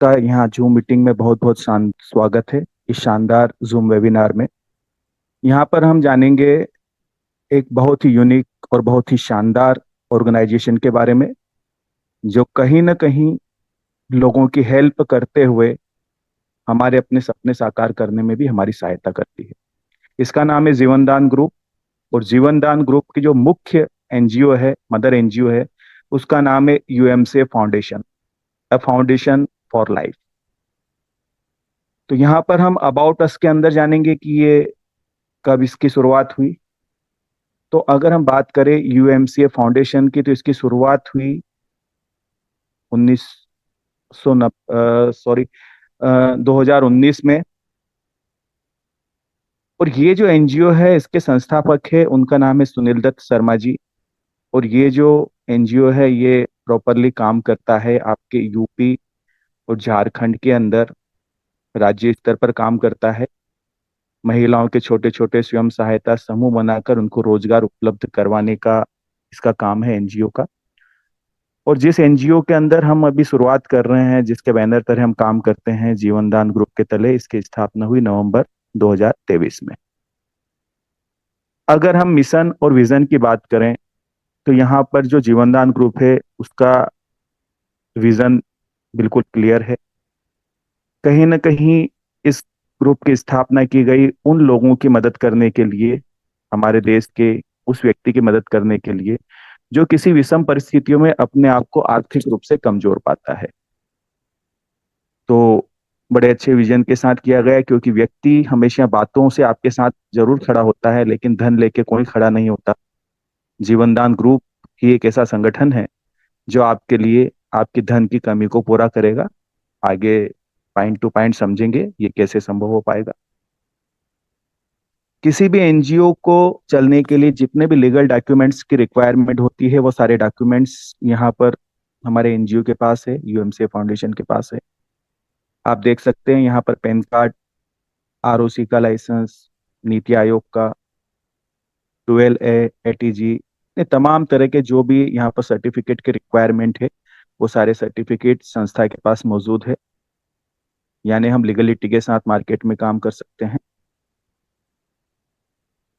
आपका यहाँ zoom meeting में बहुत बहुत स्वागत है इस शानदार जूम वेबिनार में। यहाँ पर हम जानेंगे एक बहुत ही यूनिक और बहुत ही शानदार ऑर्गेनाइजेशन के बारे में, जो कहीं ना कहीं लोगों की हेल्प करते हुए हमारे अपने सपने साकार करने में भी हमारी सहायता करती है। इसका नाम है जीवनदान ग्रुप। और जीवनदान ग्रुप की जो मुख्य एनजीओ है, मदर एनजीओ है, उसका नाम है UMCA foundation, a foundation for life. तो यहाँ पर हम अबाउट अस के अंदर जानेंगे कि ये कब इसकी शुरुआत हुई। तो अगर हम बात करें यूएमसीए फाउंडेशन की, तो इसकी शुरुआत हुई 1900 सॉरी 2019 में। और ये जो एनजीओ है, इसके संस्थापक है, उनका नाम है सुनील दत्त शर्मा जी। और ये जो एनजीओ है, ये प्रॉपरली काम करता है आपके यूपी और झारखंड के अंदर, राज्य स्तर पर काम करता है। महिलाओं के छोटे छोटे स्वयं सहायता समूह बनाकर उनको रोजगार उपलब्ध करवाने का इसका काम है एनजीओ का। और जिस एनजीओ के अंदर हम अभी शुरुआत कर रहे हैं, जिसके बैनर तले हम काम करते हैं, जीवनदान ग्रुप के तले, इसकी स्थापना हुई नवंबर 2023 में। अगर हम मिशन और विजन की बात करें, तो यहाँ पर जो जीवनदान ग्रुप है, उसका विजन बिल्कुल क्लियर है। कहीं ना कहीं इस ग्रुप की स्थापना की गई उन लोगों की मदद करने के लिए, हमारे देश के उस व्यक्ति की मदद करने के लिए जो किसी विषम परिस्थितियों में अपने आप को आर्थिक रूप से कमजोर पाता है। तो बड़े अच्छे विजन के साथ किया गया, क्योंकि व्यक्ति हमेशा बातों से आपके साथ जरूर खड़ा होता है, लेकिन धन लेके कोई खड़ा नहीं होता। जीवनदान ग्रुप ही एक ऐसा संगठन है जो आपके लिए आपकी धन की कमी को पूरा करेगा। आगे पॉइंट टू पॉइंट समझेंगे ये कैसे संभव हो पाएगा। किसी भी एनजीओ को चलने के लिए जितने भी लीगल डॉक्यूमेंट्स की रिक्वायरमेंट होती है, वो सारे डॉक्यूमेंट्स यहाँ पर हमारे एनजीओ के पास है, यूएमसीए फाउंडेशन के पास है। आप देख सकते हैं यहाँ पर पैन कार्ड, आरओसी का लाइसेंस, नीति आयोग का, 12A एटीजी, ये तमाम तरह के जो भी यहाँ पर सर्टिफिकेट के रिक्वायरमेंट है, वो सारे सर्टिफिकेट संस्था के पास मौजूद है। यानी हम लीगलिटी के साथ मार्केट में काम कर सकते हैं।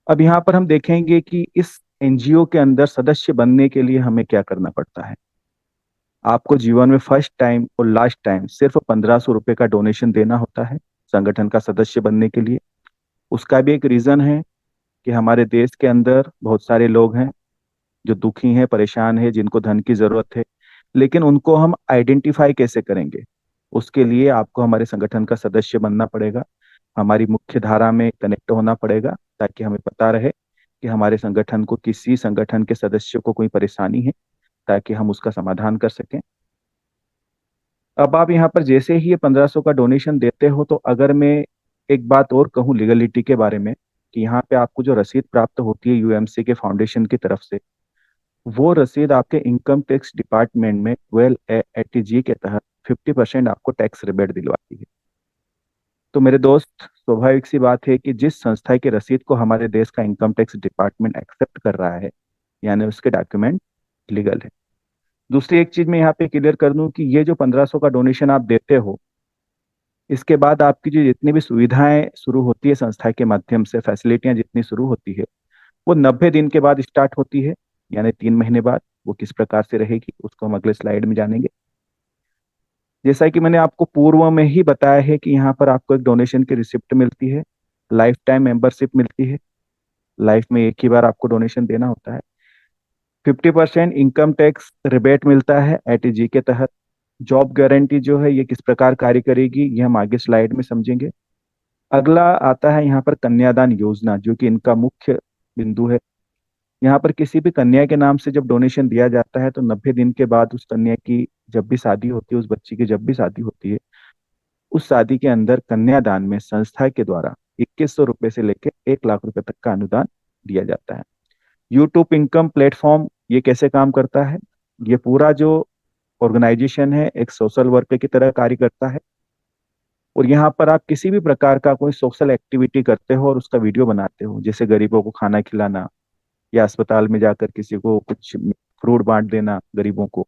अब यहाँ पर हम देखेंगे कि इस एनजीओ के अंदर सदस्य बनने के लिए हमें क्या करना पड़ता है। आपको जीवन में फर्स्ट टाइम और लास्ट टाइम सिर्फ 1500 रुपये का डोनेशन देना होता है संगठन का सदस्य बनने के लिए। उसका भी एक रीजन है कि हमारे देश के अंदर बहुत सारे लोग हैं जो दुखी हैं, परेशान हैं, जिनको धन की जरूरत है, लेकिन उनको हम आइडेंटिफाई कैसे करेंगे। उसके लिए आपको हमारे संगठन का सदस्य बनना पड़ेगा, हमारी मुख्य धारा में कनेक्ट होना पड़ेगा, ताकि हमें पता रहे कि हमारे संगठन को, किसी संगठन के सदस्य को कोई परेशानी है, ताकि हम उसका समाधान कर सकें। अब आप यहाँ पर जैसे ही ये 1500 का डोनेशन देते हो, तो अगर मैं एक बात और कहूँ लीगलिटी के बारे में, कि यहाँ पे आपको जो रसीद प्राप्त होती है यूएमसी के फाउंडेशन की तरफ से, वो रसीद आपके इनकम टैक्स डिपार्टमेंट में 12A के तहत 50% आपको टैक्स रिबेट दिलवाती है। तो मेरे दोस्त, स्वाभाविक सी बात है कि जिस संस्था की रसीद को हमारे देश का इनकम टैक्स डिपार्टमेंट एक्सेप्ट कर रहा है, यानी उसके डॉक्यूमेंट लीगल है। दूसरी एक चीज मैं यहाँ पे क्लियर कर दूं कि ये जो 1500 का डोनेशन आप देते हो, इसके बाद आपकी जो जितनी भी सुविधाएं शुरू होती है संस्था के माध्यम से, फैसिलिटियां जितनी शुरू होती है, वो 90 दिन के बाद स्टार्ट होती है। यानी 3 महीने बाद वो किस प्रकार से रहेगी, उसको हम अगले स्लाइड में जानेंगे। जैसा कि मैंने आपको पूर्व में ही बताया है कि यहाँ पर आपको एक डोनेशन की रिसिप्ट मिलती है, लाइफ टाइम मेंबरशिप मिलती है, लाइफ में एक ही बार आपको डोनेशन देना होता है। 50% इनकम टैक्स रिबेट मिलता है एटीजी के तहत। जॉब गारंटी जो है, ये किस प्रकार कार्य करेगी, ये हम आगे स्लाइड में समझेंगे। अगला आता है यहाँ पर कन्यादान योजना, जो कि इनका मुख्य बिंदु है। यहाँ पर किसी भी कन्या के नाम से जब डोनेशन दिया जाता है, तो 90 दिन के बाद उस कन्या की जब भी शादी होती है, उस बच्ची की जब भी शादी होती है, उस शादी के अंदर कन्यादान में संस्था के द्वारा 2100 रुपये से लेकर 1 लाख रुपए तक का अनुदान दिया जाता है। यूट्यूब इनकम प्लेटफॉर्म ये कैसे काम करता है, ये पूरा जो ऑर्गेनाइजेशन है एक सोशल वर्कर की तरह कार्य करता है। और यहाँ पर आप किसी भी प्रकार का कोई सोशल एक्टिविटी करते हो और उसका वीडियो बनाते हो, जैसे गरीबों को खाना खिलाना, या अस्पताल में जाकर किसी को कुछ फ्रूट बांट देना गरीबों को,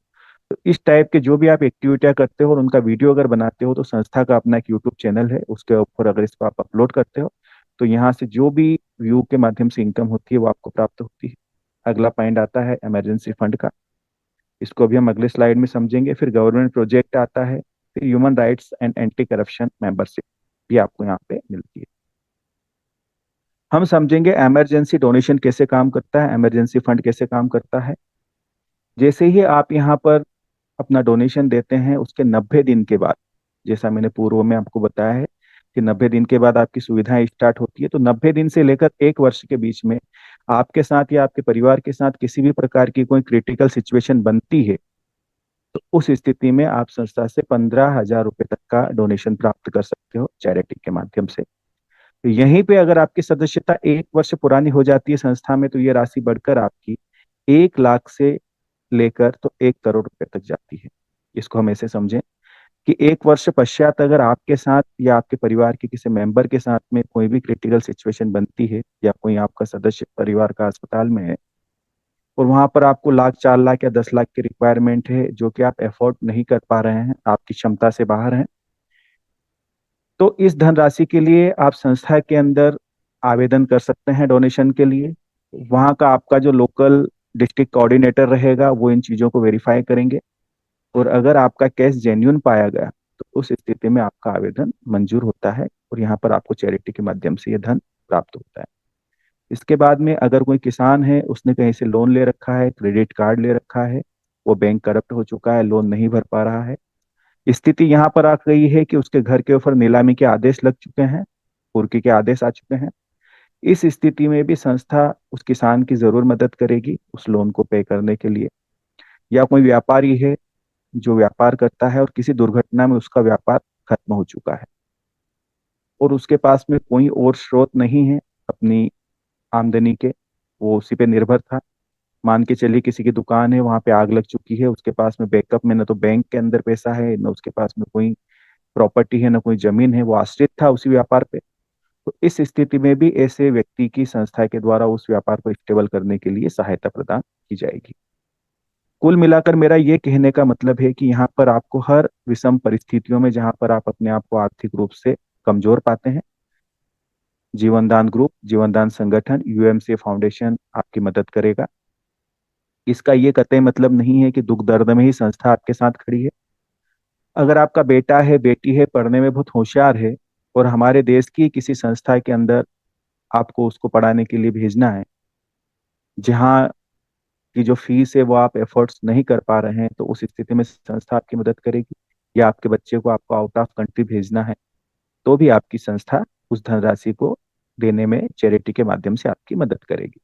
तो इस टाइप के जो भी आप एक्टिविटियां करते हो और उनका वीडियो अगर बनाते हो, तो संस्था का अपना एक यूट्यूब चैनल है, उसके ऊपर अगर इसको आप अपलोड करते हो, तो यहाँ से जो भी व्यू के माध्यम से इनकम होती है वो आपको प्राप्त होती है। अगला पॉइंट आता है इमरजेंसी फंड का। इसको अभी हम अगले स्लाइड में समझेंगे। फिर गवर्नमेंट प्रोजेक्ट आता है। फिर human rights and anti corruption membership भी आपको यहाँ पे मिलती है। हम समझेंगे इमरजेंसी डोनेशन कैसे काम करता है, इमरजेंसी फंड कैसे काम करता है। जैसे ही आप यहाँ पर अपना डोनेशन देते हैं, उसके 90 दिन के बाद, जैसा मैंने पूर्व में आपको बताया है कि 90 दिन के बाद आपकी सुविधाएं स्टार्ट होती है, तो 90 दिन से लेकर 1 वर्ष के बीच में आपके साथ या आपके परिवार के साथ किसी भी प्रकार की कोई क्रिटिकल सिचुएशन बनती है, तो उस स्थिति में आप संस्था से 15,000 रुपये तक का डोनेशन प्राप्त कर सकते हो चैरिटी के माध्यम से। तो यहीं पे अगर आपकी सदस्यता 1 वर्ष पुरानी हो जाती है संस्था में, तो ये राशि बढ़कर आपकी 1 लाख से लेकर तो 1 करोड़ रुपए तक जाती है। इसको हम ऐसे समझें कि 1 वर्ष पश्चात अगर आपके साथ या आपके परिवार के किसी मेंबर के साथ में कोई भी क्रिटिकल सिचुएशन बनती है, या कोई आपका सदस्य परिवार का अस्पताल में है, और वहां पर आपको लाख, 4 लाख या 10 लाख की रिक्वायरमेंट है, जो कि आप एफोर्ड नहीं कर पा रहे हैं, आपकी क्षमता से बाहर है, तो इस धनराशि के लिए आप संस्था के अंदर आवेदन कर सकते हैं डोनेशन के लिए। वहाँ का आपका जो लोकल डिस्ट्रिक्ट कोऑर्डिनेटर रहेगा, वो इन चीज़ों को वेरीफाई करेंगे, और अगर आपका केस जेन्यून पाया गया, तो उस स्थिति में आपका आवेदन मंजूर होता है, और यहाँ पर आपको चैरिटी के माध्यम से ये धन प्राप्त होता है। इसके बाद में अगर कोई किसान है, उसने कहीं से लोन ले रखा है, क्रेडिट कार्ड ले रखा है, वो बैंक करप्ट हो चुका है, लोन नहीं भर पा रहा है, स्थिति यहाँ पर आ गई है कि उसके घर के ऊपर नीलामी के आदेश लग चुके हैं, कुर्की के आदेश आ चुके हैं, इस स्थिति में भी संस्था उस किसान की जरूर मदद करेगी उस लोन को पे करने के लिए। या कोई व्यापारी है जो व्यापार करता है और किसी दुर्घटना में उसका व्यापार खत्म हो चुका है, और उसके पास में कोई और स्रोत नहीं है अपनी आमदनी के, वो उसी पे निर्भर था। मान के चलिए किसी की दुकान है, वहां पे आग लग चुकी है, उसके पास में बैकअप में न तो बैंक के अंदर पैसा है, न उसके पास में कोई प्रॉपर्टी है, न कोई जमीन है, वो आश्रित था उसी व्यापार पे। तो इस स्थिति में भी ऐसे व्यक्ति की संस्था के द्वारा उस व्यापार को स्टेबल करने के लिए सहायता प्रदान की जाएगी। कुल मिलाकर मेरा ये कहने का मतलब है कि यहाँ पर आपको हर विषम परिस्थितियों में, जहाँ पर आप अपने आप को आर्थिक रूप से कमजोर पाते हैं, जीवनदान ग्रुप, जीवनदान संगठन, यूएमसी फाउंडेशन आपकी मदद करेगा। इसका ये कतई मतलब नहीं है कि दुख दर्द में ही संस्था आपके साथ खड़ी है। अगर आपका बेटा है, बेटी है, पढ़ने में बहुत होशियार है, और हमारे देश की किसी संस्था के अंदर आपको उसको पढ़ाने के लिए भेजना है, जहाँ की जो फीस है वो आप एफर्ट्स नहीं कर पा रहे हैं, तो उस स्थिति में संस्था आपकी मदद करेगी। या आपके बच्चे को आपको आउट ऑफ कंट्री भेजना है, तो भी आपकी संस्था उस धनराशि को देने में चैरिटी के माध्यम से आपकी मदद करेगी।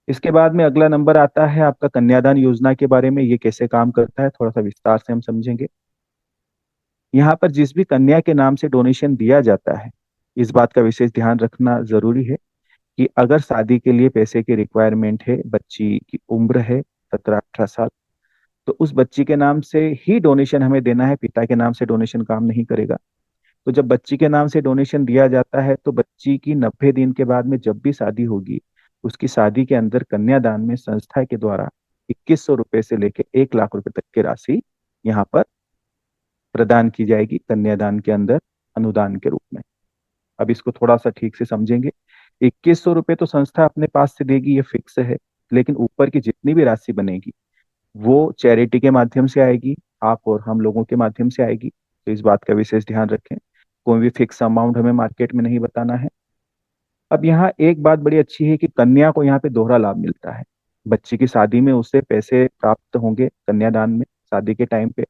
इसके बाद में अगला नंबर आता है आपका कन्यादान योजना के बारे में। ये कैसे काम करता है थोड़ा सा विस्तार से हम समझेंगे। यहाँ पर जिस भी कन्या के नाम से डोनेशन दिया जाता है, इस बात का विशेष ध्यान रखना जरूरी है कि अगर शादी के लिए पैसे की रिक्वायरमेंट है, बच्ची की उम्र है 17-18 साल, तो उस बच्ची के नाम से ही डोनेशन हमें देना है, पिता के नाम से डोनेशन काम नहीं करेगा। तो जब बच्ची के नाम से डोनेशन दिया जाता है, तो बच्ची की 90 दिन के बाद में जब भी शादी होगी, उसकी शादी के अंदर कन्यादान में संस्था के द्वारा 2100 रुपये से लेकर 1 लाख रुपए तक की राशि यहाँ पर प्रदान की जाएगी कन्यादान के अंदर अनुदान के रूप में। अब इसको थोड़ा सा ठीक से समझेंगे। 2100 रुपये तो संस्था अपने पास से देगी, ये फिक्स है, लेकिन ऊपर की जितनी भी राशि बनेगी वो चैरिटी के माध्यम से आएगी, आप और हम लोगों के माध्यम से आएगी। तो इस बात का विशेष ध्यान रखें, कोई भी फिक्स अमाउंट हमें मार्केट में नहीं बताना है। अब यहाँ एक बात बड़ी अच्छी है कि कन्या को यहाँ पे दोहरा लाभ मिलता है। बच्ची की शादी में उससे पैसे प्राप्त होंगे कन्यादान में, शादी के टाइम पे।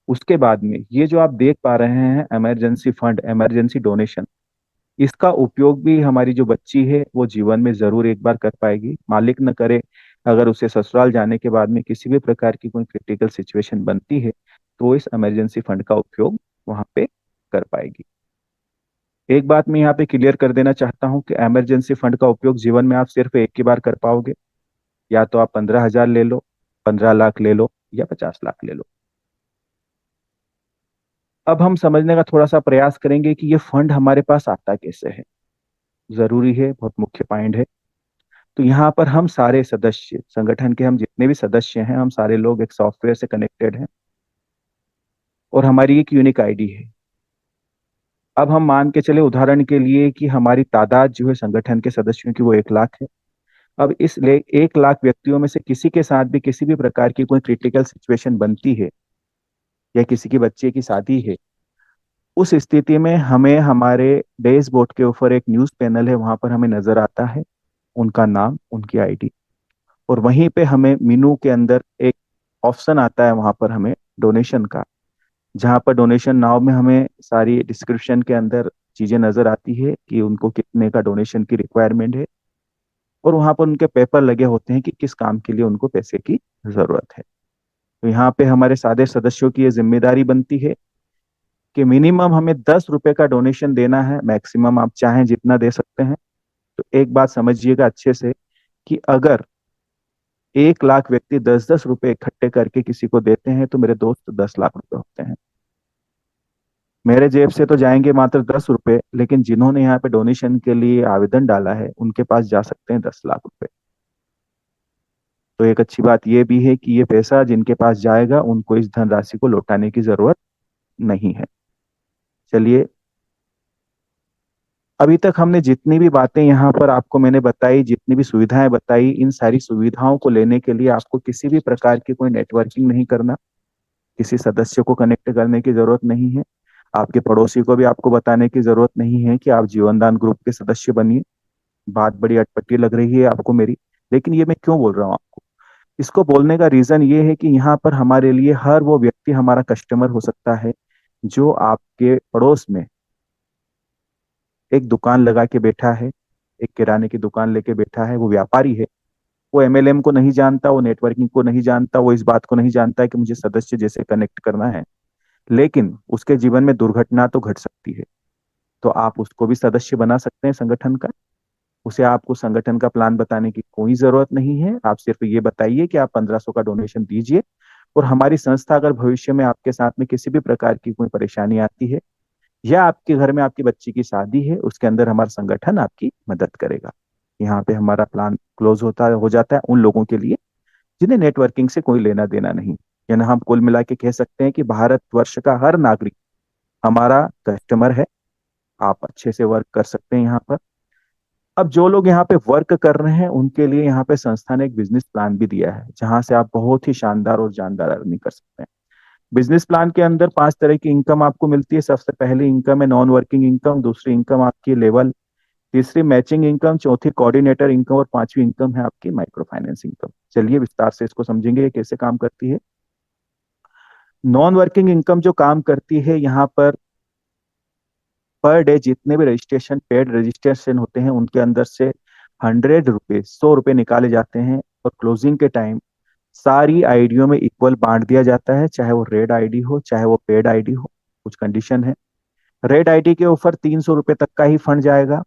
उसके बाद में ये जो आप देख पा रहे हैं इमरजेंसी फंड, इमरजेंसी डोनेशन, इसका उपयोग भी हमारी जो बच्ची है वो जीवन में जरूर एक बार कर पाएगी। मालिक न करे, अगर उसे ससुराल जाने के बाद में किसी भी प्रकार की कोई क्रिटिकल सिचुएशन बनती है, तो वो इस इमरजेंसी फंड का उपयोग वहां पे कर पाएगी। एक बात मैं यहाँ पे क्लियर कर देना चाहता हूँ कि इमरजेंसी फंड का उपयोग जीवन में आप सिर्फ एक ही बार कर पाओगे। या तो आप 15,000 ले लो, 15 लाख ले लो, या 50 लाख ले लो। अब हम समझने का थोड़ा सा प्रयास करेंगे कि ये फंड हमारे पास आता कैसे है। जरूरी है, बहुत मुख्य पॉइंट है। तो यहाँ पर हम सारे सदस्य, संगठन के हम जितने भी सदस्य हैं, हम सारे लोग एक सॉफ्टवेयर से कनेक्टेड हैं और हमारी एक यूनिक आईडी है। अब हम मान के चले उदाहरण के लिए कि हमारी तादाद जो है संगठन के सदस्यों की वो 1 लाख है। अब इस 1 लाख व्यक्तियों में से किसी के साथ भी किसी भी प्रकार की कोई क्रिटिकल सिचुएशन बनती है या किसी के बच्चे की शादी है, उस स्थिति में हमें हमारे डैशबोर्ड के ऊपर एक न्यूज़ पैनल है, वहां पर हमें नजर आता है उनका नाम, उनकी आईडी। और वहीं पे हमें मेनू के अंदर एक ऑप्शन आता है वहां पर हमें डोनेशन का, जहां पर डोनेशन नाव में हमें सारी डिस्क्रिप्शन के अंदर चीजें नजर आती है कि उनको कितने का डोनेशन की रिक्वायरमेंट है। और वहां पर उनके पेपर लगे होते हैं कि किस काम के लिए उनको पैसे की जरूरत है। तो यहाँ पे हमारे सादे सदस्यों की ये जिम्मेदारी बनती है कि मिनिमम हमें 10 रुपए का डोनेशन देना है, मैक्सिमम आप चाहें जितना दे सकते हैं। तो एक बात समझिएगा अच्छे से कि अगर 1 लाख व्यक्ति 10-10 रुपए इकट्ठे करके किसी को देते हैं तो मेरे दोस्त 10 लाख रुपए होते हैं। मेरे जेब से तो जाएंगे मात्र 10 रुपए, लेकिन जिन्होंने यहाँ पे डोनेशन के लिए आवेदन डाला है उनके पास जा सकते हैं 10 लाख रुपए। तो एक अच्छी बात यह भी है कि ये पैसा जिनके पास जाएगा उनको इस धनराशि को लौटाने की जरूरत नहीं है। चलिए, अभी तक हमने जितनी भी बातें यहाँ पर आपको मैंने बताई, जितनी भी सुविधाएं बताई, इन सारी सुविधाओं को लेने के लिए आपको किसी भी प्रकार की कोई नेटवर्किंग नहीं करना, किसी सदस्य को कनेक्ट करने की जरूरत नहीं है, आपके पड़ोसी को भी आपको बताने की जरूरत नहीं है कि आप जीवनदान ग्रुप के सदस्य बनिए। बात बड़ी अटपटी लग रही है आपको मेरी, लेकिन ये मैं क्यों बोल रहा हूँ आपको, इसको बोलने का रीजन ये है कि यहाँ पर हमारे लिए हर वो व्यक्ति हमारा कस्टमर हो सकता है जो आपके पड़ोस में एक दुकान लगा के बैठा है, एक किराने की दुकान लेके बैठा है, वो व्यापारी है। वो एमएलएम को नहीं जानता, वो नेटवर्किंग को नहीं जानता, वो इस बात को नहीं जानता है कि मुझे सदस्य जैसे कनेक्ट करना है, लेकिन उसके जीवन में दुर्घटना तो घट सकती है। तो आप उसको भी सदस्य बना सकते हैं संगठन का। उसे आपको संगठन का प्लान बताने की कोई जरूरत नहीं है, आप सिर्फ ये बताइए कि आप 1500 का डोनेशन दीजिए। और हमारी संस्था अगर भविष्य में आपके साथ में किसी भी प्रकार की कोई परेशानी आती है या आपके घर में आपकी बच्ची की शादी है, उसके अंदर हमारा संगठन आपकी मदद करेगा। यहाँ पे हमारा प्लान क्लोज होता हो जाता है उन लोगों के लिए जिन्हें नेटवर्किंग से कोई लेना देना नहीं। यानी हम कुल मिला के कह सकते हैं कि भारतवर्ष का हर नागरिक हमारा कस्टमर है। आप अच्छे से वर्क कर सकते हैं यहाँ पर। अब जो लोग यहाँ पे वर्क कर रहे हैं उनके लिए यहाँ पे संस्था ने एक बिजनेस प्लान भी दिया है, जहां से आप बहुत ही शानदार और जानदार अर्निंग कर सकते हैं। बिजनेस प्लान के अंदर 5 तरह की इनकम आपको मिलती है। सबसे पहली इनकम है नॉन वर्किंग इनकम, दूसरी इनकम आपकी लेवल, तीसरी मैचिंग इनकम, चौथी कोऑर्डिनेटर इनकम और पांचवी इनकम है आपकी माइक्रो फाइनेंस इनकम। चलिए विस्तार से इसको समझेंगे ये कैसे काम करती है। नॉन वर्किंग इनकम जो काम करती है, यहाँ पर डे जितने भी रजिस्ट्रेशन, पेड रजिस्ट्रेशन होते हैं उनके अंदर से 100 रुपये, 100 रुपये निकाले जाते हैं और क्लोजिंग के टाइम सारी आईडियों में इक्वल बांट दिया जाता है, चाहे वो रेड आईडी हो चाहे वो पेड आईडी हो। कुछ कंडीशन है। रेड आईडी के ऊपर 300 रुपये तक का ही फंड जाएगा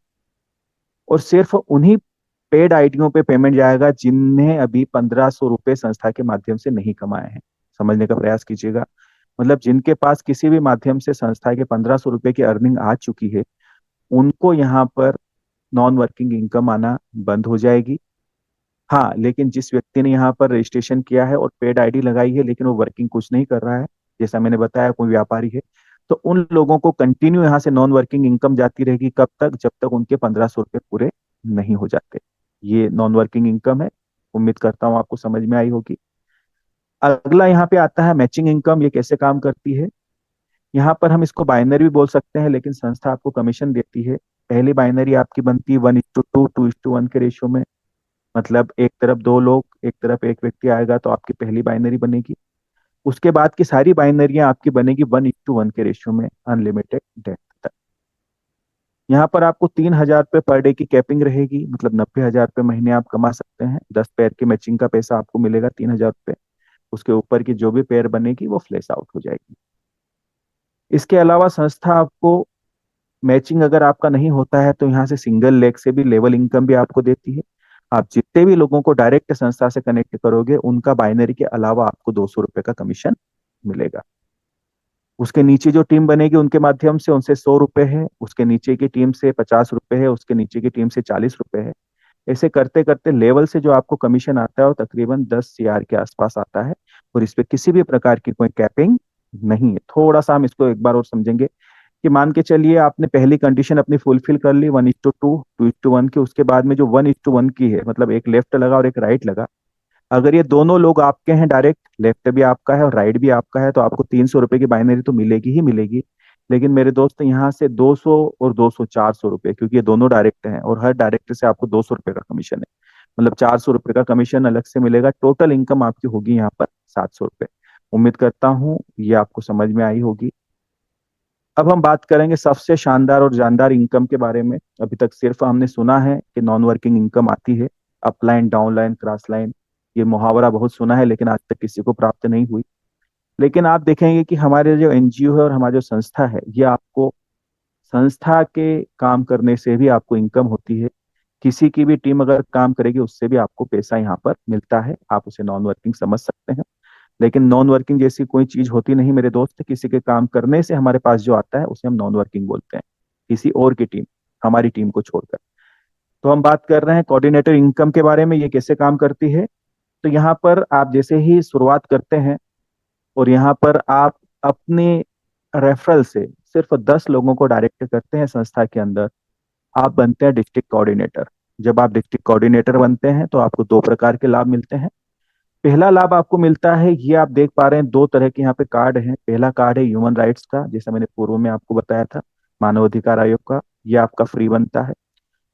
और सिर्फ उन्हीं पेड आईडियों पे पेमेंट जाएगा जिन्हें अभी 1500 रुपये संस्था के माध्यम से नहीं कमाए हैं। समझने का प्रयास कीजिएगा। मतलब जिनके पास किसी भी माध्यम से संस्था के 1500 रुपये की अर्निंग आ चुकी है, उनको यहाँ पर नॉन वर्किंग इनकम आना बंद हो जाएगी। हाँ, लेकिन जिस व्यक्ति ने यहाँ पर रजिस्ट्रेशन किया है और पेड आईडी लगाई है लेकिन वो वर्किंग कुछ नहीं कर रहा है, जैसा मैंने बताया कोई व्यापारी है, तो उन लोगों को कंटिन्यू यहाँ से नॉन वर्किंग इनकम जाती रहेगी। कब तक? जब तक उनके 1500 रुपये पूरे नहीं हो जाते। ये नॉन वर्किंग इनकम है। उम्मीद करता हूँ आपको समझ में आई होगी। अगला यहाँ पे आता है मैचिंग इनकम। ये कैसे काम करती है? यहाँ पर हम इसको बाइनरी भी बोल सकते हैं, लेकिन संस्था आपको कमीशन देती है। पहली बाइनरी आपकी बनती है 1:2, 2:1 के रेशियो में। मतलब एक तरफ 2 लोग, एक तरफ एक व्यक्ति आएगा तो आपकी पहली बाइनरी बनेगी। उसके बाद की सारी बाइनरियां आपकी बनेगी 1:1 के रेशियो में, अनलिमिटेड डेथ तक। यहाँ पर आपको 3,000 रुपये पर डे की कैपिंग रहेगी, मतलब 90,000 रुपये महीने आप कमा सकते हैं। 10 पेयर की मैचिंग का पैसा आपको मिलेगा 3,000 रुपये। उसके ऊपर की जो भी पेयर बनेगी वो फ्लैश आउट हो जाएगी। इसके अलावा संस्था आपको मैचिंग अगर आपका नहीं होता है तो यहाँ से सिंगल लेग से भी लेवल इनकम भी आपको देती है। आप जितने भी लोगों को डायरेक्ट संस्था से कनेक्ट करोगे उनका बाइनरी के अलावा आपको 200 रुपये का कमीशन मिलेगा। उसके नीचे जो टीम बनेगी उनके माध्यम से उनसे 100 रुपये है, उसके नीचे की टीम से 50 रुपये है, उसके नीचे की टीम से 40 रुपये है। ऐसे करते करते लेवल से जो आपको कमीशन आता है वो तकरीबन 10 CR के आसपास आता है। और इस पे किसी भी प्रकार की कोई कैपिंग नहीं है। थोड़ा सा हम इसको एक बार और समझेंगे कि मान के चलिए आपने पहली कंडीशन अपनी फुलफिल कर ली 1:2, 2:1 की। उसके बाद में जो 1:1 की है, मतलब एक लेफ्ट लगा और एक राइट लगा, अगर ये दोनों लोग आपके हैं डायरेक्ट, लेफ्ट भी आपका है और राइट भी आपका है, तो आपको 300 रुपए की बाइनरी तो मिलेगी ही मिलेगी। लेकिन मेरे दोस्त यहाँ से 200 और 200 400 रुपए, क्योंकि ये दोनों डायरेक्ट हैं और हर डायरेक्ट से आपको 200 रुपए का कमीशन है, मतलब 400 रुपए का कमीशन अलग से मिलेगा। टोटल इनकम आपकी होगी यहाँ पर 700 रुपए। उम्मीद करता हूँ ये आपको समझ में आई होगी। अब हम बात करेंगे सबसे शानदार और जानदार इनकम के बारे में। अभी तक सिर्फ हमने सुना है कि नॉन वर्किंग इनकम आती है, अपलाइन, डाउनलाइन, क्रॉस लाइन, ये मुहावरा बहुत सुना है, लेकिन आज तक किसी को प्राप्त नहीं हुई। लेकिन आप देखेंगे कि हमारे जो एनजीओ है और हमारी जो संस्था है, ये आपको संस्था के काम करने से भी आपको इनकम होती है। किसी की भी टीम अगर काम करेगी उससे भी आपको पैसा यहाँ पर मिलता है, आप उसे नॉन वर्किंग समझ सकते हैं। लेकिन नॉन वर्किंग जैसी कोई चीज होती नहीं मेरे दोस्त। किसी के काम करने से हमारे पास जो आता है उसे हम नॉन वर्किंग बोलते हैं, किसी और की टीम, हमारी टीम को छोड़कर। तो हम बात कर रहे हैं कोऑर्डिनेटर इनकम के बारे में, ये कैसे काम करती है। तो यहाँ पर आप जैसे ही शुरुआत करते हैं और यहाँ पर आप अपने रेफरल से सिर्फ 10 लोगों को डायरेक्ट करते हैं संस्था के अंदर, आप बनते हैं डिस्ट्रिक्ट कोऑर्डिनेटर। जब आप डिस्ट्रिक्ट कोऑर्डिनेटर बनते हैं तो आपको दो प्रकार के लाभ मिलते हैं। पहला लाभ आपको मिलता है, ये आप देख पा रहे हैं, दो तरह के यहाँ पे कार्ड हैं। पहला कार्ड है ह्यूमन राइट्स का, जैसा मैंने पूर्व में आपको बताया था, मानव अधिकार आयोग का, ये आपका फ्री बनता है।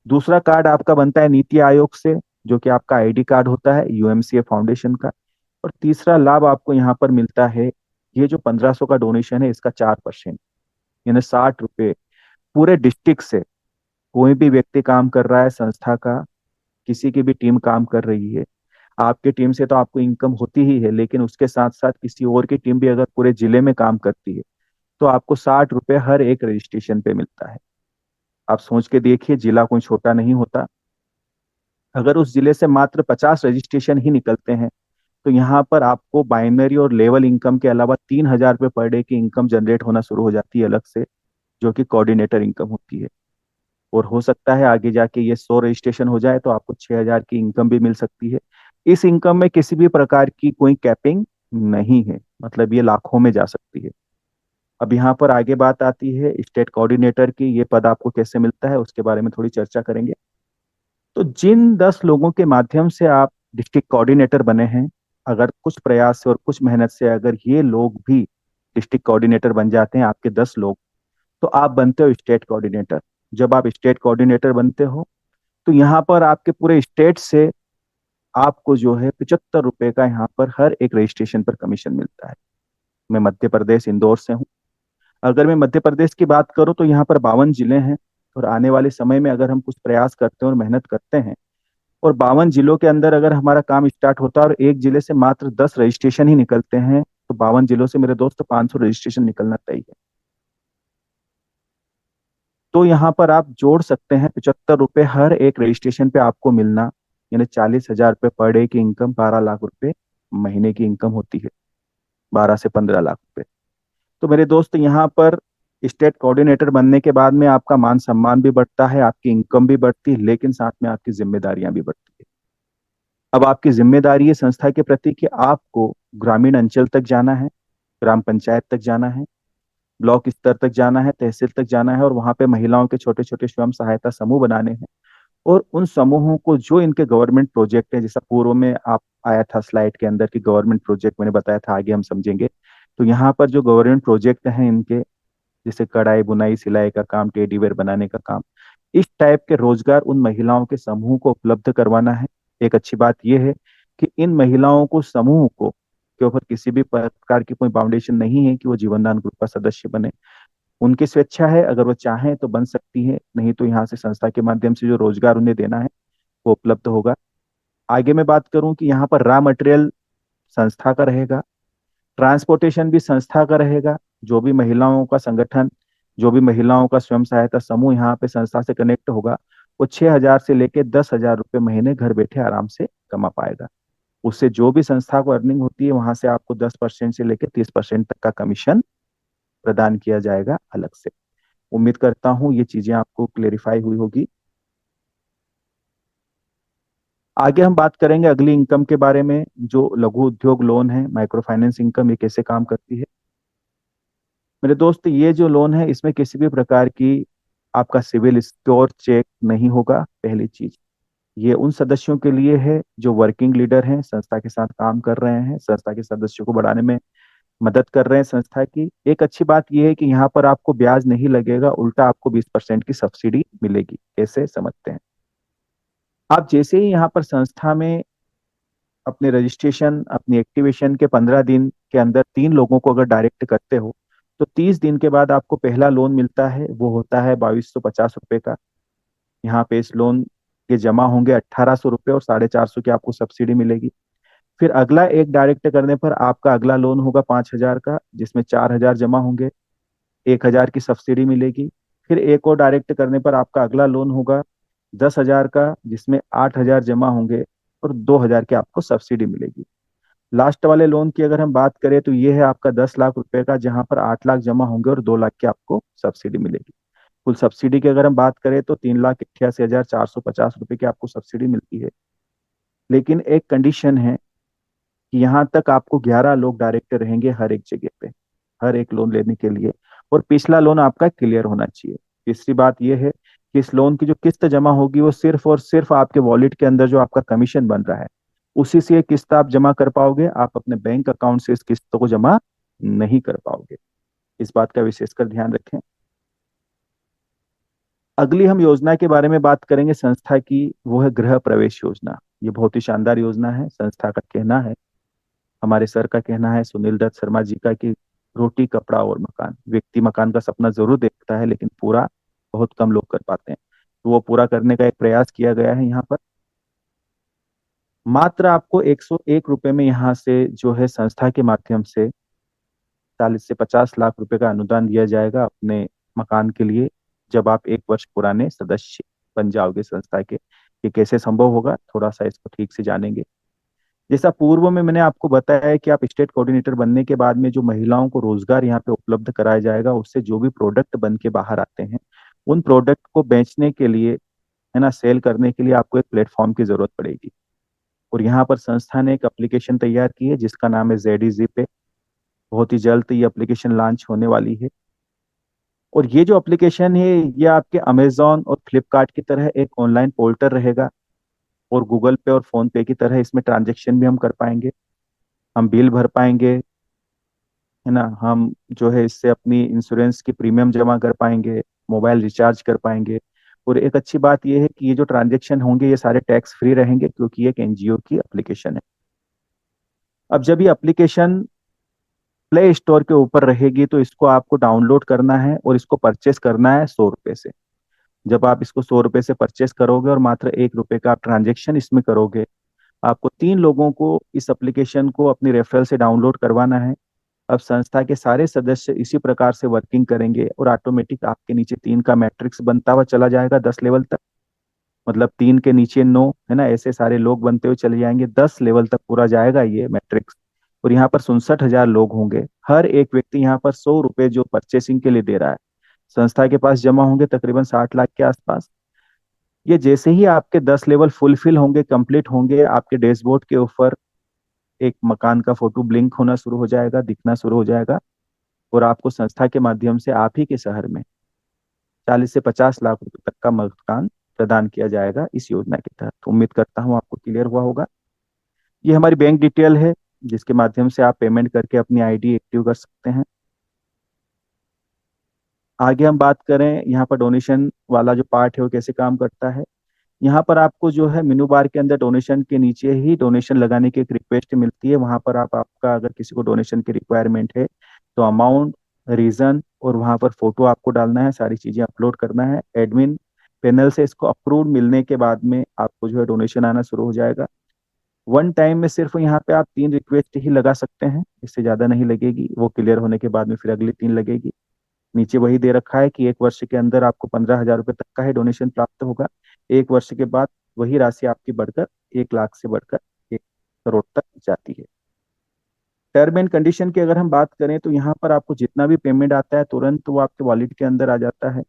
दूसरा कार्ड आपका बनता है नीति आयोग से, जो कि आपका आईडी कार्ड होता है यूएमसीए फाउंडेशन का। और तीसरा लाभ आपको यहाँ पर मिलता है, ये जो 1500 का डोनेशन है इसका 4%, यानी 60 रुपए पूरे डिस्ट्रिक्ट से। कोई भी व्यक्ति काम कर रहा है संस्था का, किसी की भी टीम काम कर रही है, आपकी टीम से तो आपको इनकम होती ही है, लेकिन उसके साथ साथ किसी और की टीम भी अगर पूरे जिले में काम करती है तो आपको 60 रुपए हर एक रजिस्ट्रेशन पे मिलता है। आप सोच के देखिए, जिला कोई छोटा नहीं होता। अगर उस जिले से मात्र 50 रजिस्ट्रेशन ही निकलते हैं तो यहाँ पर आपको बाइनरी और लेवल इनकम के अलावा 3,000 रुपये पर डे की इनकम जनरेट होना शुरू हो जाती है अलग से, जो कि कोऑर्डिनेटर इनकम होती है। और हो सकता है आगे जाके ये 100 रजिस्ट्रेशन हो जाए तो आपको 6,000 की इनकम भी मिल सकती है। इस इनकम में किसी भी प्रकार की कोई कैपिंग नहीं है, मतलब ये लाखों में जा सकती है। अब यहाँ पर आगे बात आती है स्टेट कोऑर्डिनेटर की। ये पद आपको कैसे मिलता है उसके बारे में थोड़ी चर्चा करेंगे। तो जिन 10 लोगों के माध्यम से आप डिस्ट्रिक्ट कोऑर्डिनेटर बने हैं, अगर कुछ प्रयास से और कुछ मेहनत से अगर ये लोग भी डिस्ट्रिक्ट कोऑर्डिनेटर बन जाते हैं, आपके 10 लोग, तो आप बनते हो स्टेट कोऑर्डिनेटर। जब आप स्टेट कोऑर्डिनेटर बनते हो तो यहाँ पर आपके पूरे स्टेट से आपको जो है 75 रुपए का यहाँ पर हर एक रजिस्ट्रेशन पर कमीशन मिलता है। मैं मध्य प्रदेश इंदौर से हूँ। अगर मैं मध्य प्रदेश की बात करूँ तो यहाँ पर 52 जिले हैं। और आने वाले समय में अगर हम कुछ प्रयास करते हैं और मेहनत करते हैं और 52 जिलों के अंदर अगर हमारा काम स्टार्ट होता है और एक जिले से मात्र 10 रजिस्ट्रेशन ही निकलते हैं, तो 52 जिलों से मेरे दोस्त 500 रजिस्ट्रेशन निकलना तय है। तो यहाँ पर आप जोड़ सकते हैं 75 रुपए हर एक रजिस्ट्रेशन पे आपको मिलना, यानी 40,000 रुपये पर डे की इनकम, 12 लाख रुपए महीने की इनकम होती है, 12 से 15 लाख रुपए। तो मेरे दोस्त यहाँ पर स्टेट कोऑर्डिनेटर बनने के बाद में आपका मान सम्मान भी बढ़ता है, आपकी इनकम भी बढ़ती है, लेकिन साथ में आपकी जिम्मेदारियां भी बढ़ती है। अब आपकी जिम्मेदारी है संस्था के प्रति कि आपको ग्रामीण अंचल तक जाना है, ग्राम पंचायत तक जाना है, ब्लॉक स्तर तक जाना है, तहसील तक जाना है, और वहां पे महिलाओं के छोटे छोटे स्वयं सहायता समूह बनाने हैं। और उन समूहों को जो इनके गवर्नमेंट प्रोजेक्ट है, जैसा पूर्व में आप आया था स्लाइड के अंदर कि गवर्नमेंट प्रोजेक्ट मैंने बताया था, आगे हम समझेंगे। तो यहाँ पर जो गवर्नमेंट प्रोजेक्ट हैं इनके, जैसे कढ़ाई बुनाई सिलाई का काम, टेडी बेयर बनाने का काम, इस टाइप के रोजगार उन महिलाओं के समूह को उपलब्ध करवाना है। एक अच्छी बात यह है कि इन महिलाओं को, समूह को, के ऊपर किसी भी प्रकार की कोई बाउंडेशन नहीं है कि वो जीवनदान ग्रुप का सदस्य बने। उनकी स्वेच्छा है, अगर वो चाहें तो बन सकती है, नहीं तो यहाँ से संस्था के माध्यम से जो रोजगार उन्हें देना है वो उपलब्ध होगा। आगे मैं बात करूं कि यहाँ पर रॉ मटेरियल संस्था का रहेगा, ट्रांसपोर्टेशन भी संस्था का रहेगा। जो भी महिलाओं का संगठन, जो भी महिलाओं का स्वयं सहायता समूह यहाँ पे संस्था से कनेक्ट होगा, वो 6,000 से लेके 10,000 रुपये महीने घर बैठे आराम से कमा पाएगा। उससे जो भी संस्था को अर्निंग होती है वहां से आपको 10% से लेकर 30% तक का कमीशन प्रदान किया जाएगा अलग से। उम्मीद करता हूँ ये चीजें आपको क्लेरिफाई हुई होगी। आगे हम बात करेंगे अगली इनकम के बारे में, जो लघु उद्योग लोन है, माइक्रो फाइनेंस इनकम, ये कैसे काम करती है। मेरे दोस्त, ये जो लोन है इसमें किसी भी प्रकार की आपका सिविल स्कोर चेक नहीं होगा। पहली चीज, ये उन सदस्यों के लिए है जो वर्किंग लीडर हैं, संस्था के साथ काम कर रहे हैं, संस्था के सदस्यों को बढ़ाने में मदद कर रहे हैं संस्था की। एक अच्छी बात यह है कि यहाँ पर आपको ब्याज नहीं लगेगा, उल्टा आपको 20% की सब्सिडी मिलेगी। कैसे, समझते हैं। आप जैसे ही यहाँ पर संस्था में अपने रजिस्ट्रेशन, अपनी एक्टिवेशन के 15 दिन के अंदर 3 लोगों को अगर डायरेक्ट करते हो, तो 30 दिन के बाद आपको पहला लोन मिलता है। वो होता है 2250 रुपये का। यहाँ पे इस लोन के जमा होंगे 1800 रुपये और 450 की आपको सब्सिडी मिलेगी। फिर अगला एक डायरेक्ट करने पर आपका अगला लोन होगा 5000 का, जिसमें 4000 जमा होंगे, 1000 की सब्सिडी मिलेगी। फिर एक और डायरेक्ट करने पर आपका अगला लोन होगा 10,000 का, जिसमें 8000 जमा होंगे और 2000 की आपको सब्सिडी मिलेगी। लास्ट वाले लोन की अगर हम बात करें तो ये है आपका 10 लाख रुपए का, जहां पर 8 लाख जमा होंगे और 2 लाख की आपको सब्सिडी मिलेगी। कुल सब्सिडी की अगर हम बात करें तो 3,88,450 रुपए की आपको सब्सिडी मिलती है। लेकिन एक कंडीशन है कि यहाँ तक आपको 11 लोग डायरेक्टर रहेंगे हर एक जगह पे, हर एक लोन लेने के लिए, और पिछला लोन आपका क्लियर होना चाहिए। तीसरी बात यह है कि इस लोन की जो किस्त जमा होगी वो सिर्फ और सिर्फ आपके वॉलेट के अंदर जो आपका कमीशन बन रहा है उसी से ये किस्त आप जमा कर पाओगे। आप अपने बैंक अकाउंट से इस किस्त को जमा नहीं कर पाओगे। इस बात का विशेषकर ध्यान रखें। अगली हम योजना के बारे में बात करेंगे संस्था की, वो है गृह प्रवेश योजना। ये बहुत ही शानदार योजना है। संस्था का कहना है, हमारे सर का कहना है, सुनील दत्त शर्मा जी का, कि रोटी कपड़ा और मकान। व्यक्ति मकान का सपना जरूर देखता है लेकिन पूरा बहुत कम लोग कर पाते हैं, तो वो पूरा करने का एक प्रयास किया गया है यहाँ पर। मात्र आपको 101 रुपए में यहाँ से जो है संस्था के माध्यम से 40 से 50 लाख रुपए का अनुदान दिया जाएगा अपने मकान के लिए, जब आप 1 वर्ष पुराने सदस्य बन जाओगे संस्था के। ये कैसे संभव होगा, थोड़ा सा इसको ठीक से जानेंगे। जैसा पूर्व में मैंने आपको बताया है कि आप स्टेट कोऑर्डिनेटर बनने के बाद में जो महिलाओं को रोजगार यहाँ पे उपलब्ध कराया जाएगा, उससे जो भी प्रोडक्ट बन के बाहर आते हैं, उन प्रोडक्ट को बेचने के लिए, है ना, सेल करने के लिए आपको एक प्लेटफॉर्म की जरूरत पड़ेगी। और यहाँ पर संस्था ने एक एप्लीकेशन तैयार की है जिसका नाम है ZEZ पे। बहुत ही जल्द ये एप्लीकेशन लॉन्च होने वाली है। और ये जो एप्लीकेशन है ये आपके अमेजोन और फ्लिपकार्ट की तरह एक ऑनलाइन पोर्टल रहेगा, और गूगल पे और फोन पे की तरह इसमें ट्रांजेक्शन भी हम कर पाएंगे, हम बिल भर पाएंगे, है ना, हम जो है इससे अपनी इंश्योरेंस की प्रीमियम जमा कर पाएंगे, मोबाइल रिचार्ज कर पाएंगे। और एक अच्छी बात यह है कि ये जो ट्रांजेक्शन होंगे ये सारे टैक्स फ्री रहेंगे, क्योंकि ये एक NGO की एप्लीकेशन है। अब जब ये एप्लीकेशन प्ले स्टोर के ऊपर रहेगी तो इसको आपको डाउनलोड करना है और इसको परचेस करना है 100 रुपए से। जब आप इसको 100 रुपए से परचेस करोगे और मात्र 1 रुपए का आप ट्रांजेक्शन इसमें करोगे, आपको 3 लोगों को इस एप्लीकेशन को अपनी रेफरल से डाउनलोड करवाना है। अब संस्था के सारे सदस्य इसी प्रकार से वर्किंग करेंगे और ऑटोमेटिक आपके नीचे 3 का मैट्रिक्स बनता हुआ चला जाएगा 10 लेवल तक। मतलब 3 के नीचे 9, है ना, ऐसे सारे लोग बनते हुए चले जाएंगे, 10 लेवल तक पूरा जाएगा ये मैट्रिक्स। और यहाँ पर 67,000 लोग होंगे। हर एक व्यक्ति यहाँ पर 100 रुपए जो परचेसिंग के लिए दे रहा है, संस्था के पास जमा होंगे तकरीबन 60 लाख के आसपास। ये जैसे ही आपके 10 लेवल फुलफिल होंगे, कंप्लीट होंगे, आपके डैशबोर्ड के ऊपर एक मकान का फोटो ब्लिंक होना शुरू हो जाएगा, दिखना शुरू हो जाएगा। और आपको संस्था के माध्यम से आप ही के शहर में 40 से 50 लाख रुपए तक का मकान प्रदान किया जाएगा इस योजना के तहत। उम्मीद करता हूँ आपको क्लियर हुआ होगा। ये हमारी बैंक डिटेल है जिसके माध्यम से आप पेमेंट करके अपनी ID एक्टिव कर सकते हैं। आगे हम बात करें यहाँ पर डोनेशन वाला जो पार्ट है वो कैसे काम करता है। यहाँ पर आपको जो है मेनू बार के अंदर डोनेशन के नीचे ही डोनेशन लगाने की एक रिक्वेस्ट मिलती है। वहां पर आप आपका अगर किसी को डोनेशन की रिक्वायरमेंट है तो अमाउंट, रीजन और वहां पर फोटो आपको डालना है, सारी चीजें अपलोड करना है। एडमिन पैनल से इसको अप्रूव मिलने के बाद में आपको जो है डोनेशन आना शुरू हो जाएगा। वन टाइम में सिर्फ यहाँ पे आप 3 रिक्वेस्ट ही लगा सकते हैं, इससे ज्यादा नहीं लगेगी। वो क्लियर होने के बाद में फिर अगली 3 लगेगी। नीचे वही दे रखा है कि 1 वर्ष के अंदर आपको 15,000 रुपये तक का ही डोनेशन प्राप्त होगा। 1 वर्ष के बाद वही राशि आपकी बढ़कर 1 लाख से बढ़कर 1 करोड़ तक जाती है। टर्म एंड कंडीशन की अगर हम बात करें तो यहाँ पर आपको जितना भी पेमेंट आता है तुरंत वो आपके वॉलेट के अंदर आ जाता है।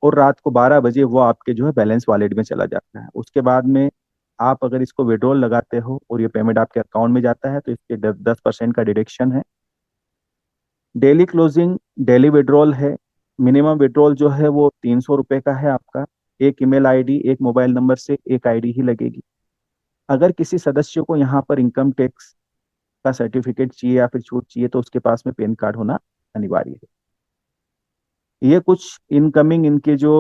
और रात को 12 बजे वो आपके जो है बैलेंस वॉलेट में चला जाता है। उसके बाद में आप अगर इसको विड्रॉल लगाते हो और ये पेमेंट आपके अकाउंट में जाता है तो इसके 10% का डिडक्शन है। डेली क्लोजिंग, डेली विड्रॉल है। मिनिमम विड्रॉल जो है वो 300 रुपये का है आपका। एक ईमेल आईडी, एक मोबाइल नंबर से एक आईडी ही लगेगी। अगर किसी सदस्य को यहाँ पर इनकम टैक्स का सर्टिफिकेट चाहिए या फिर छूट चाहिए तो उसके पास में पैन कार्ड होना अनिवार्य है। ये कुछ इनकमिंग इनके जो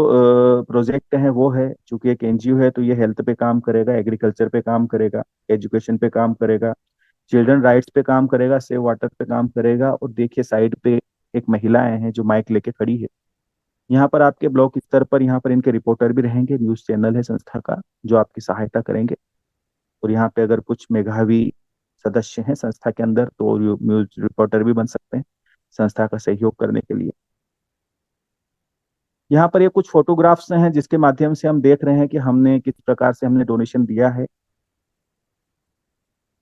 प्रोजेक्ट हैं वो है। चूंकि एक एनजीओ है तो ये हेल्थ पे काम करेगा, एग्रीकल्चर पे काम करेगा, एजुकेशन पे काम करेगा, चिल्ड्रन राइट्स पे काम करेगा, सेव वाटर पे काम करेगा। और देखिए साइड पे एक महिलाएं हैं जो माइक लेके खड़ी है। यहाँ पर आपके ब्लॉक स्तर पर यहाँ पर इनके रिपोर्टर भी रहेंगे, न्यूज चैनल है संस्था का जो आपकी सहायता करेंगे। और यहाँ पे अगर कुछ मेधावी सदस्य हैं संस्था के अंदर तो न्यूज रिपोर्टर भी बन सकते हैं संस्था का सहयोग करने के लिए। यहाँ पर ये कुछ फोटोग्राफ्स हैं जिसके माध्यम से हम देख रहे हैं कि हमने किस प्रकार से हमने डोनेशन दिया है।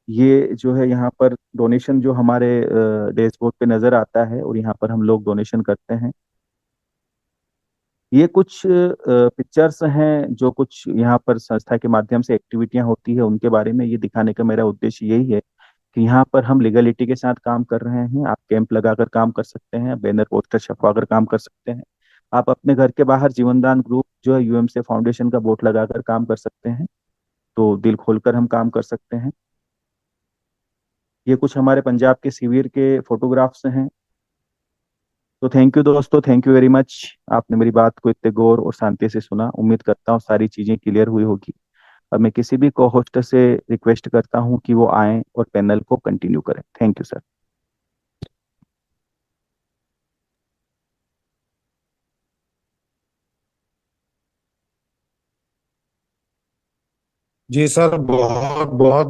ये जो है यहाँ पर डोनेशन जो हमारे डैशबोर्ड पे नजर आता है और यहाँ पर हम लोग डोनेशन करते हैं। ये कुछ पिक्चर्स हैं जो कुछ यहाँ पर संस्था के माध्यम से एक्टिविटियां होती है उनके बारे में। ये दिखाने का मेरा उद्देश्य यही है कि यहाँ पर हम लीगलिटी के साथ काम कर रहे हैं। आप कैंप लगाकर काम कर सकते हैं, बैनर पोस्टर छपवाकर काम कर सकते हैं। आप अपने घर के बाहर जीवनदान ग्रुप जो है यूएमसी फाउंडेशन का बोर्ड लगाकर काम कर सकते हैं। तो दिल खोलकर हम काम कर सकते हैं। ये कुछ हमारे पंजाब के शिविर के फोटोग्राफ्स हैं। तो थैंक यू दोस्तों, थैंक यू वेरी मच। आपने मेरी बात को इतने गौर और शांति से सुना। उम्मीद करता हूँ सारी चीजें क्लियर हुई होगी। अब मैं किसी भी को होस्ट से रिक्वेस्ट करता हूँ कि वो आए और पैनल को कंटिन्यू करें। Thank you sir. जी सर, बहुत बहुत